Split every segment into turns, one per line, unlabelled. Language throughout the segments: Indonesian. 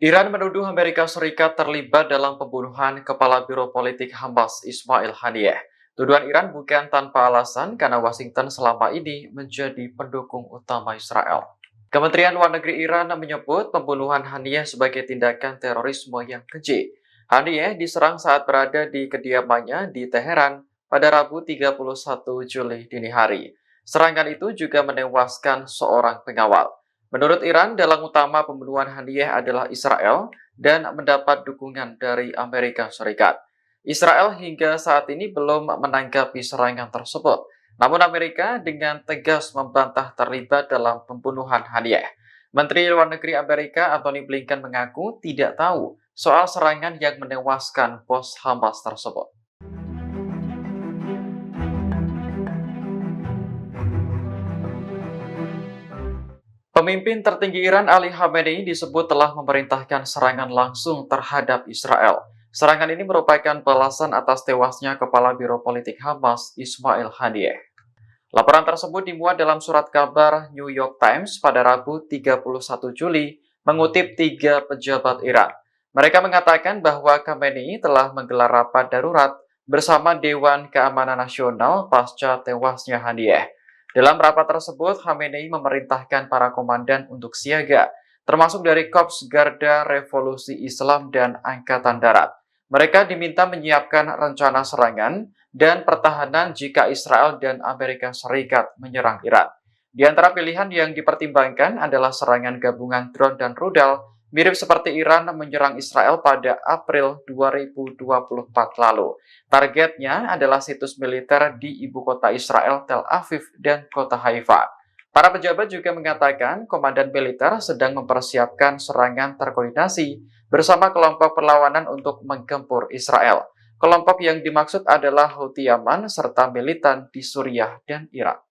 Iran menuduh Amerika Serikat terlibat dalam pembunuhan Kepala Biro Politik Hamas Ismail Haniyeh. Tuduhan Iran bukan tanpa alasan karena Washington selama ini menjadi pendukung utama Israel. Kementerian Luar Negeri Iran menyebut pembunuhan Haniyeh sebagai tindakan terorisme yang keji. Haniyeh diserang saat berada di kediamannya di Teheran pada Rabu 31 Juli dini hari. Serangan itu juga menewaskan seorang pengawal. Menurut Iran, dalang utama pembunuhan Haniyeh adalah Israel dan mendapat dukungan dari Amerika Serikat. Israel hingga saat ini belum menanggapi serangan tersebut. Namun Amerika dengan tegas membantah terlibat dalam pembunuhan Haniyeh. Menteri Luar Negeri Amerika Antony Blinken mengaku tidak tahu soal serangan yang menewaskan bos Hamas tersebut. Pemimpin tertinggi Iran Ali Khamenei disebut telah memerintahkan serangan langsung terhadap Israel. Serangan ini merupakan balasan atas tewasnya Kepala Biro Politik Hamas Ismail Haniyeh. Laporan tersebut dimuat dalam surat kabar New York Times pada Rabu 31 Juli mengutip tiga pejabat Iran. Mereka mengatakan bahwa Khamenei telah menggelar rapat darurat bersama Dewan Keamanan Nasional pasca tewasnya Haniyeh. Dalam rapat tersebut, Khamenei memerintahkan para komandan untuk siaga, termasuk dari Korps Garda Revolusi Islam dan Angkatan Darat. Mereka diminta menyiapkan rencana serangan dan pertahanan jika Israel dan Amerika Serikat menyerang Iran. Di antara pilihan yang dipertimbangkan adalah serangan gabungan drone dan rudal, mirip seperti Iran menyerang Israel pada April 2024 lalu. Targetnya adalah situs militer di ibu kota Israel, Tel Aviv, dan kota Haifa. Para pejabat juga mengatakan komandan militer sedang mempersiapkan serangan terkoordinasi bersama kelompok perlawanan untuk menggempur Israel. Kelompok yang dimaksud adalah Houthi Yaman serta militan di Suriah dan Irak.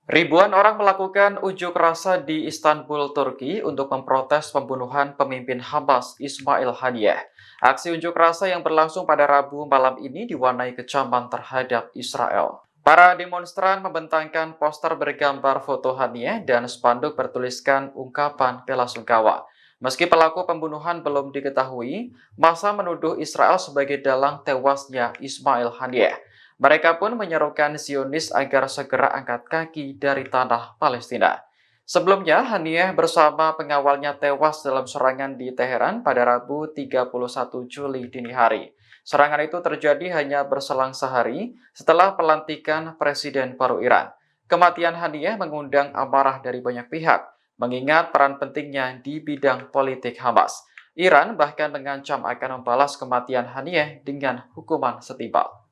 Ribuan orang melakukan unjuk rasa di Istanbul, Turki untuk memprotes pembunuhan pemimpin Hamas Ismail Haniyeh. Aksi unjuk rasa yang berlangsung pada Rabu malam ini diwarnai kecaman terhadap Israel. Para demonstran membentangkan poster bergambar foto Haniyeh dan spanduk bertuliskan ungkapan bela sungkawa. Meski pelaku pembunuhan belum diketahui, massa menuduh Israel sebagai dalang tewasnya Ismail Haniyeh. Mereka pun menyerukan Zionis agar segera angkat kaki dari tanah Palestina. Sebelumnya, Haniyeh bersama pengawalnya tewas dalam serangan di Teheran pada Rabu 31 Juli dini hari. Serangan itu terjadi hanya berselang sehari setelah pelantikan Presiden baru Iran. Kematian Haniyeh mengundang amarah dari banyak pihak, mengingat peran pentingnya di bidang politik Hamas. Iran bahkan mengancam akan membalas kematian Haniyeh dengan hukuman setimpal.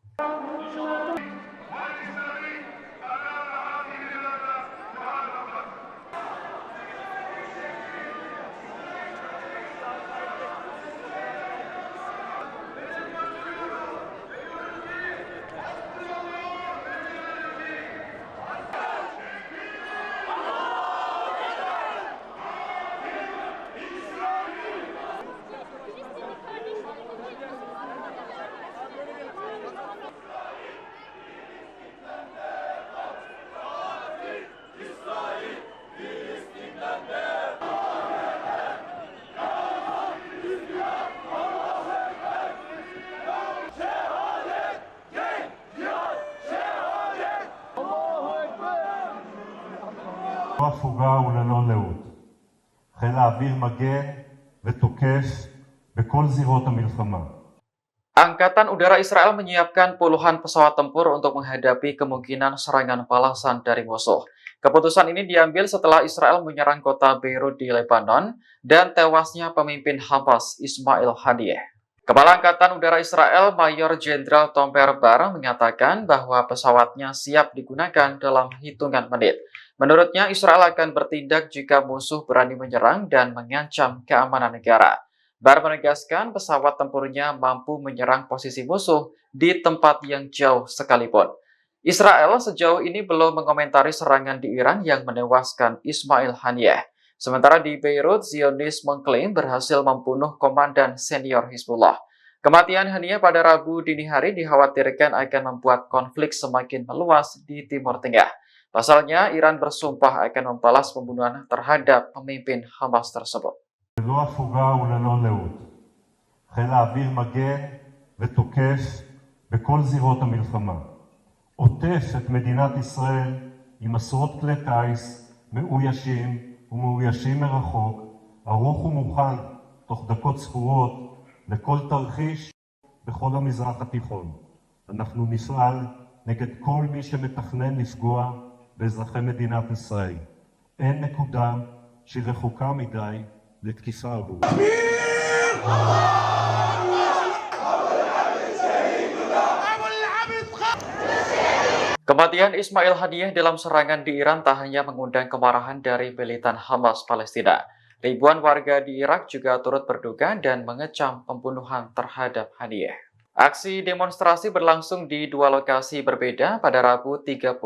הפוגה וללא לאות. חיל האוויר מגן ותוקף בכל זירות המלחמה.
Angkatan Udara Israel menyiapkan puluhan pesawat tempur untuk menghadapi kemungkinan serangan balasan dari musuh. Keputusan ini diambil setelah Israel menyerang kota Beirut di Lebanon dan tewasnya pemimpin Hamas Ismail Haniyeh. Kepala Angkatan Udara Israel Mayor Jenderal Tom Perbar mengatakan bahwa pesawatnya siap digunakan dalam hitungan menit. Menurutnya, Israel akan bertindak jika musuh berani menyerang dan mengancam keamanan negara. Bar menegaskan pesawat tempurnya mampu menyerang posisi musuh di tempat yang jauh sekalipun. Israel sejauh ini belum mengomentari serangan di Iran yang menewaskan Ismail Haniyeh. Sementara di Beirut, Zionis mengklaim berhasil membunuh komandan senior Hizbullah. Kematian Hania pada Rabu dini hari dikhawatirkan akan membuat konflik semakin meluas di Timur Tengah. Pasalnya, Iran bersumpah akan membalas pembunuhan terhadap pemimpin Hamas tersebut.
ללא הפוגה וללא לאות. חיל האוויר מגן ותוקף בכל זירות המלחמה. עוטף את מדינת ישראל עם עשרות כלי טיס מאוישים ומאוישים מרחוק, ערוך ומוכן תוך דקות ספורות לכל תרחיש בכל המזרח התיכון. אנחנו נפעל נגד כל מי שמתכנן לפגוע באזרחי מדינת ישראל. אין נקודה שהיא רחוקה מדי לתקיפה עבור.
Kematian Ismail Haniyeh dalam serangan di Iran tak hanya mengundang kemarahan dari militan Hamas Palestina. Ribuan warga di Irak juga turut berduka dan mengecam pembunuhan terhadap Haniyeh. Aksi demonstrasi berlangsung di dua lokasi berbeda pada Rabu 31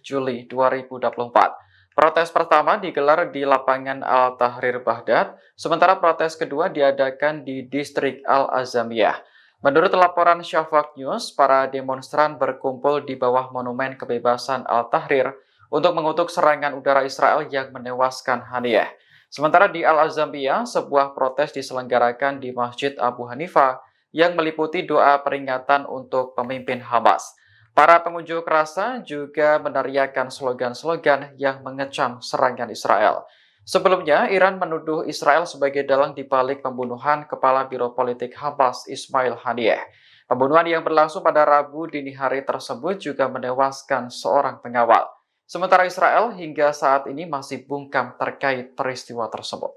Juli 2024. Protes pertama digelar di lapangan Al-Tahrir Baghdad, sementara protes kedua diadakan di distrik Al-Azamiyah. Menurut laporan Shafaq News, para demonstran berkumpul di bawah Monumen Kebebasan Al-Tahrir untuk mengutuk serangan udara Israel yang menewaskan Haniyeh. Sementara di Al-Azamiyah, sebuah protes diselenggarakan di Masjid Abu Hanifah yang meliputi doa peringatan untuk pemimpin Hamas. Para pengunjuk rasa juga meneriakkan slogan-slogan yang mengecam serangan Israel. Sebelumnya, Iran menuduh Israel sebagai dalang di balik pembunuhan Kepala Biro Politik Hamas Ismail Haniyeh. Pembunuhan yang berlangsung pada Rabu dini hari tersebut juga menewaskan seorang pengawal. Sementara Israel hingga saat ini masih bungkam terkait peristiwa tersebut.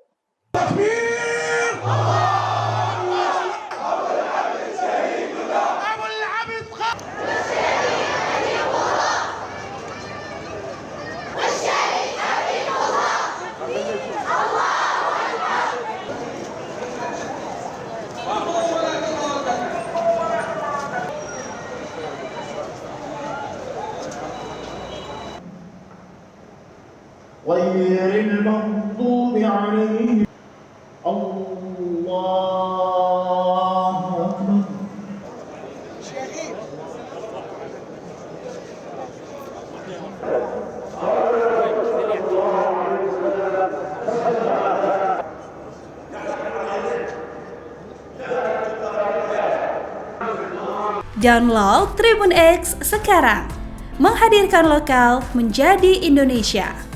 غير المغضوب عليهم الله أكبر.
Download Tribun X sekarang, menghadirkan lokal menjadi Indonesia.